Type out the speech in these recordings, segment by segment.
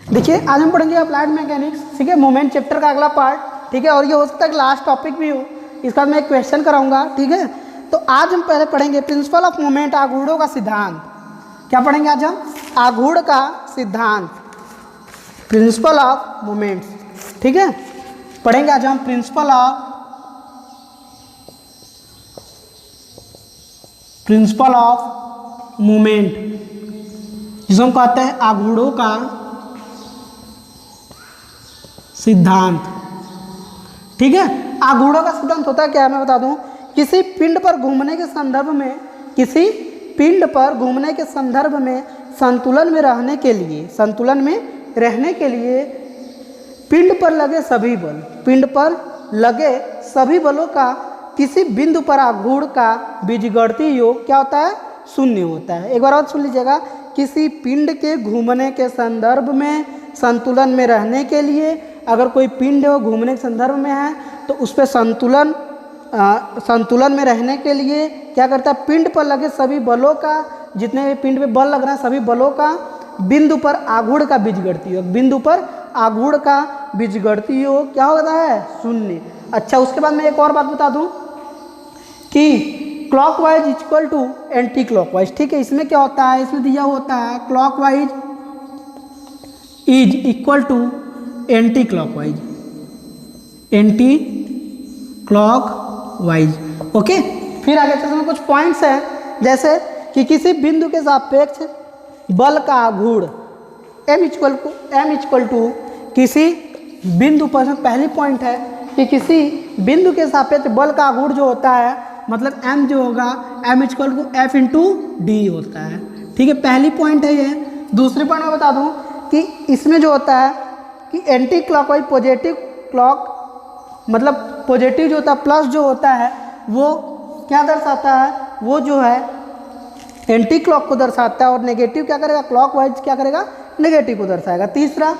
देखिए आज हम पढ़ेंगे अप्लाइड मैकेनिक्स, ठीक है, मोमेंट चैप्टर का अगला पार्ट, ठीक है। और ये हो सकता है कि लास्ट टॉपिक भी हो, इसका मैं एक क्वेश्चन कराऊंगा, ठीक है। तो आज हम पहले पढ़ेंगे प्रिंसिपल ऑफ मोमेंट, आघूर्णों का सिद्धांत। क्या पढ़ेंगे आज हम? आघूर्ण का सिद्धांत, प्रिंसिपल ऑफ मोमेंट्स, ठीक है। पढ़ेंगे आज हम प्रिंसिपल ऑफ मोमेंट, जिसे हम कहते हैं आघूर्णों का सिद्धांत, ठीक है। आघूर्णों का सिद्धांत होता है क्या, मैं बता दूं। किसी पिंड पर घूमने के संदर्भ में, किसी पिंड पर घूमने के संदर्भ में संतुलन में रहने के लिए, संतुलन में रहने के लिए पिंड पर लगे सभी बल, पिंड पर लगे सभी बलों का किसी बिंदु पर आघूर्ण का बीजगणितीय योग क्या होता है? शून्य होता है। एक बार और सुन लीजिएगा। किसी पिंड के घूमने के संदर्भ में संतुलन में रहने के लिए, अगर कोई पिंड वो घूमने के संदर्भ में है तो उस पर संतुलन में रहने के लिए क्या करता है? पिंड पर लगे सभी बलों का, जितने भी पिंड पे बल लग रहा है सभी बलों का बिंदु पर आघूर्ण का बीजगणितीय योग, बिंदु पर आघूर्ण का बीजगणितीय योग क्या होता है? शून्य। अच्छा, उसके बाद मैं एक और बात बता दूं कि clockwise equal to anti clockwise, ठीक है। इसमें क्या होता है? इसमें दिया होता है clockwise is equal to anti clockwise, anti clockwise, okay. फिर आगे चलते हैं, कुछ पॉइंट्स हैं, जैसे कि किसी बिंदु के सापेक्ष बल का आघूर्ण m इक्वल टू किसी बिंदु पर, पहली पॉइंट है कि किसी बिंदु के सापेक्ष बल का आघूर्ण जो होता है, मतलब m जो होगा m equal to f into D होता है, ठीक है। पहली पॉइंट है ये। दूसरी पॉइंट मैं बता दूं कि इसमें जो होता है कि एंटी क्लॉकवाइज पॉजिटिव क्लॉक, मतलब पॉजिटिव जो होता है प्लस जो होता है वो क्या दर्शाता है? वो जो है एंटी क्लॉक को दर्शाता है, और नेगेटिव क्या करेगा? क्लॉकवाइज क्या करेगा? नेगेटिव को दर्शाएगा। तीसरा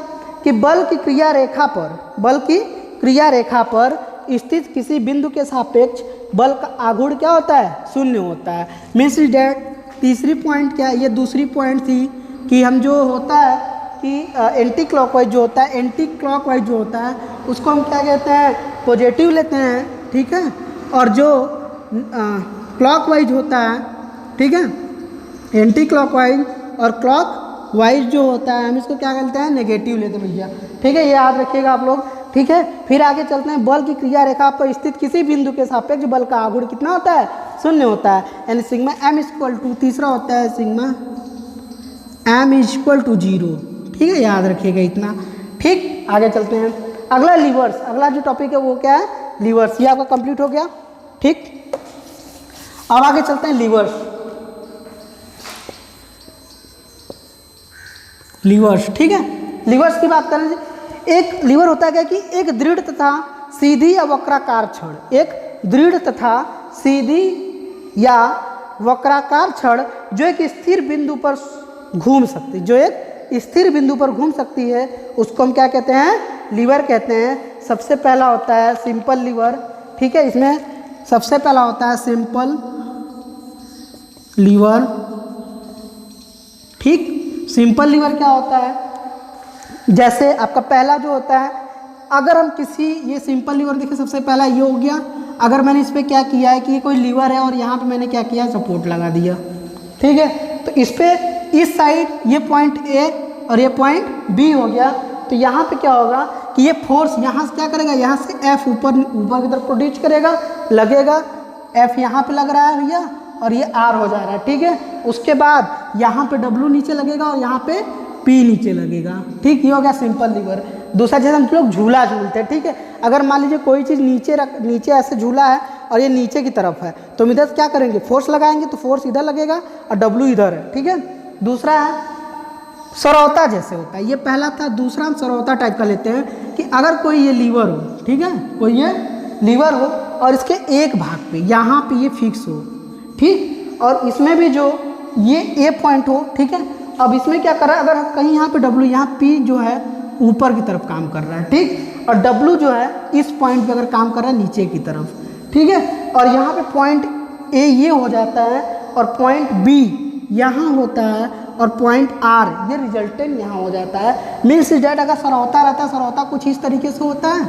कि बल की क्रिया रेखा पर, बल की क्रिया रेखा पर स्थित किसी बिंदु के सापेक्ष बल का आघूर्ण क्या होता है? शून्य होता है। मीन्स डेट तीसरी पॉइंट क्या है? ये दूसरी पॉइंट थी कि हम जो होता है कि एंटी क्लॉकवाइज जो होता है, एंटी क्लॉकवाइज जो होता है उसको हम क्या कहते हैं? पॉजिटिव लेते हैं, ठीक है। और जो क्लॉकवाइज होता है, ठीक है, एंटी क्लॉकवाइज और क्लॉकवाइज जो होता है हम इसको क्या कहते हैं? नेगेटिव लेते हैं भैया, ठीक है। ये याद रखिएगा आप लोग, ठीक है। फिर आगे चलते हैं। बल की क्रिया रेखा पर स्थित किसी बिंदु के सापेक्ष बल का आघूर्ण कितना होता है? शून्य होता है। यानी सिग्मा m इक्वल टू, तीसरा होता है सिग्मा m इक्वल टू 0, ठीक है। याद रखिएगा इतना, ठीक। आगे चलते हैं। अगला लीवर्स, अगला जो टॉपिक है वो क्या है? लीवर्स। ये आपका कंप्लीट हो गया, ठीक। अब आगे चलते हैं लीवर्स। लीवर्स, ठीक है। लीवर्स की बात करें, एक लीवर होता है क्या कि एक दृढ़ तथा सीधी या वक्राकार छड़, एक दृढ़ तथा सीधी या वक्राकार छड़ जो एक स्थिर बिंदु पर घूम सकती, जो एक स्थिर बिंदु पर घूम सकती है, उसको हम क्या कहते हैं? लीवर कहते हैं। सबसे पहला होता है सिंपल लीवर, ठीक है। इसमें सबसे पहला होता है सिंपल लीवर, ठीक। सिंपल लीवर क्या होता है? जैसे आपका पहला जो होता है, अगर हम किसी, ये सिंपल लीवर देखिए, सबसे पहला ये हो गया। अगर मैंने इस पर क्या किया है कि ये कोई लीवर है और यहाँ पे मैंने क्या किया? सपोर्ट लगा दिया, ठीक है। तो इस पे इस साइड ये पॉइंट A और ये पॉइंट B हो गया। तो यहाँ पे क्या होगा कि ये फोर्स यहाँ से क्या करेगा? यहाँ से F ऊपर की तरफ प्रोड्यूस करेगा, लगेगा। F यहाँ पे लग रहा है भैया और ये R हो जा रहा है, ठीक है। उसके बाद यहाँ पे W नीचे लगेगा और यहाँ पे P नीचे लगेगा, ठीक। ये हो गया सिंपल लीवर। दूसरा जैसे हम लोग झूला झूलते हैं, ठीक है। अगर मान लीजिए कोई चीज़ नीचे ऐसे झूला है और ये नीचे की तरफ है, तो हम इधर क्या करेंगे? फोर्स लगाएंगे, तो फोर्स इधर लगेगा और W इधर है, ठीक है। दूसरा है सरौता, जैसे होता है, ये पहला था। दूसरा हम सरौता टाइप का लेते हैं कि अगर कोई ये लीवर हो, ठीक है, कोई ये लीवर हो और इसके एक भाग पे यहाँ पे ये फिक्स हो, ठीक। और इसमें भी जो ये A पॉइंट हो, ठीक है। अब इसमें क्या कर रहा है? अगर कहीं यहाँ पे W, यहाँ P जो है ऊपर की तरफ काम कर रहा है, ठीक। और W जो है इस पॉइंट पे अगर काम कर रहा है नीचे की तरफ, ठीक है। और यहाँ पे पॉइंट A ये हो जाता है और पॉइंट B यहाँ होता है और पॉइंट आर, ये रिजल्टेंट यहाँ हो जाता है। मीन्स डेट अगर सरौता रहता है, सरौता कुछ इस तरीके से होता है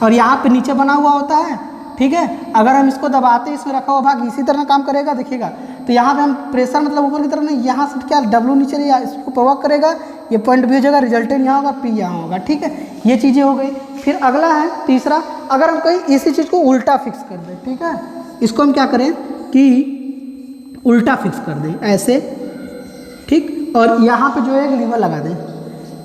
और यहाँ पे नीचे बना हुआ होता है, ठीक है। अगर हम इसको दबाते इसमें रखा हुआ भाग इसी तरह काम करेगा, देखिएगा। तो यहाँ पे हम प्रेशर मतलब ऊपर की तरफ नहीं, यहाँ से क्या डब्लू नीचे नहीं, इसको प्रवॉक करेगा, ये पॉइंट बी हो जाएगा, रिजल्टेंट यहाँ होगा, पी यहाँ होगा, ठीक है। ये चीज़ें हो गई। फिर अगला है तीसरा, अगर हम कहीं इसी चीज़ को उल्टा फिक्स कर दें, ठीक है, इसको हम क्या करें कि उल्टा फिक्स कर दें ऐसे, ठीक, और यहाँ पे जो है एक लीवर लगा दें,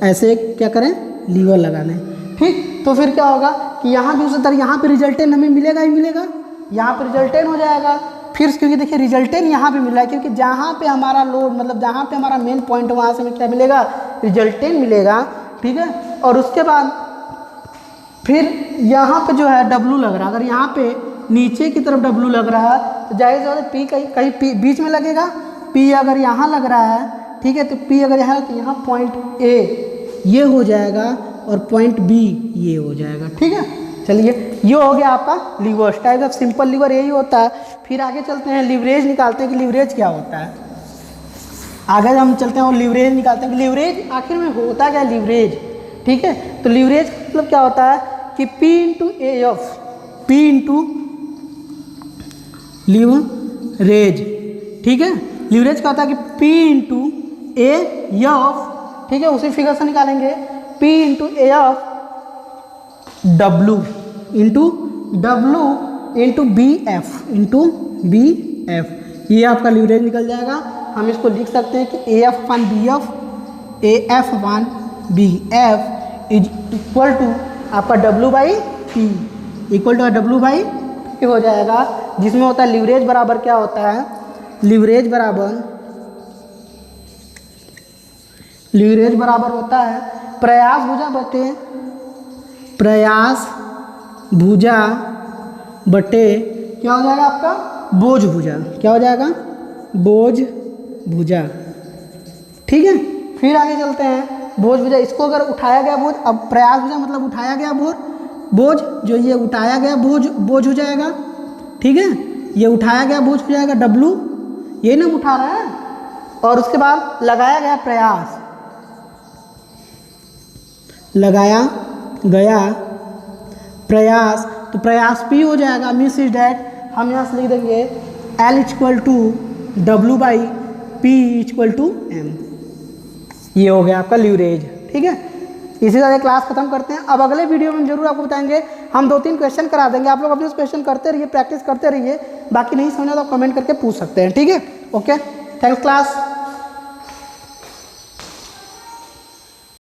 ऐसे एक क्या करें लीवर लगा दें, ठीक। तो फिर क्या होगा कि यहाँ भी उसी तरह यहाँ पे रिजल्टेंट हमें मिलेगा ही मिलेगा, यहाँ पे रिजल्टेंट हो जाएगा। फिर क्योंकि देखिए रिजल्टेंट यहाँ पे मिल रहा है, क्योंकि जहाँ पे हमारा लोड मतलब जहाँ पे हमारा मेन पॉइंट है वहाँ से हमें क्या मिलेगा, रिजल्टेंट मिलेगा, ठीक है। और उसके बाद फिर यहाँ पे जो है डब्लू लग रहा है, अगर यहाँ पे नीचे की तरफ डब्लू लग रहा है तो जाहिर सी बात है पी कहीं पी बीच में लगेगा। पी अगर यहाँ लग रहा है, ठीक है, तो पी अगर यहाँ तो यहाँ पॉइंट ए ये हो जाएगा और पॉइंट बी ये हो जाएगा, ठीक है। चलिए ये हो गया आपका levers, type of simple lever यही होता है। फिर आगे चलते हैं, लीवरेज निकालते हैं कि लीवरेज क्या होता है। आगे हम चलते हैं और लीवरेज निकालते हैं कि लीवरेज आखिर में होता क्या है लीवरेज, ठीक है। तो लीवरेज मतलब क्या होता है कि P into A F, P into leverage, ठीक है। लीवरेज क्या होता है कि P इंटू ए एफ, ठीक है, उसी फिगर से निकालेंगे P into A F W into B F, ये आपका लीवरेज निकल जाएगा। हम इसको लिख सकते हैं कि A F one B F is equal to आपका W by P, equal to W by P हो जाएगा, जिसमें होता है लीवरेज बराबर क्या होता है, लीवरेज बराबर होता है प्रयास भुजा बटे क्या हो जाएगा आपका बोझ भुजा, क्या हो जाएगा बोझ भुजा, ठीक है। फिर आगे चलते हैं, बोझ भुजा, इसको अगर उठाया गया बोझ, अब प्रयास भुजा मतलब उठाया गया बोझ जो ये उठाया गया बोझ हो जाएगा, ठीक है, ये उठाया गया बोझ हो जाएगा डब्लू, ये ना उठा रहा है, और उसके बाद लगाया गया प्रयास, तो प्रयास P हो जाएगा। मीन्स इज डैट हम यहाँ से लिख देंगे L equal to W by P equal to M, ये हो गया आपका लीवरेज, ठीक है। इसी तरह क्लास खत्म करते हैं। अब अगले वीडियो में जरूर आपको बताएंगे, हम 2-3 क्वेश्चन करा देंगे, आप लोग अपने क्वेश्चन करते रहिए, प्रैक्टिस करते रहिए, बाकी नहीं समझा तो कमेंट करके पूछ सकते हैं, ठीक है। Okay, thanks class.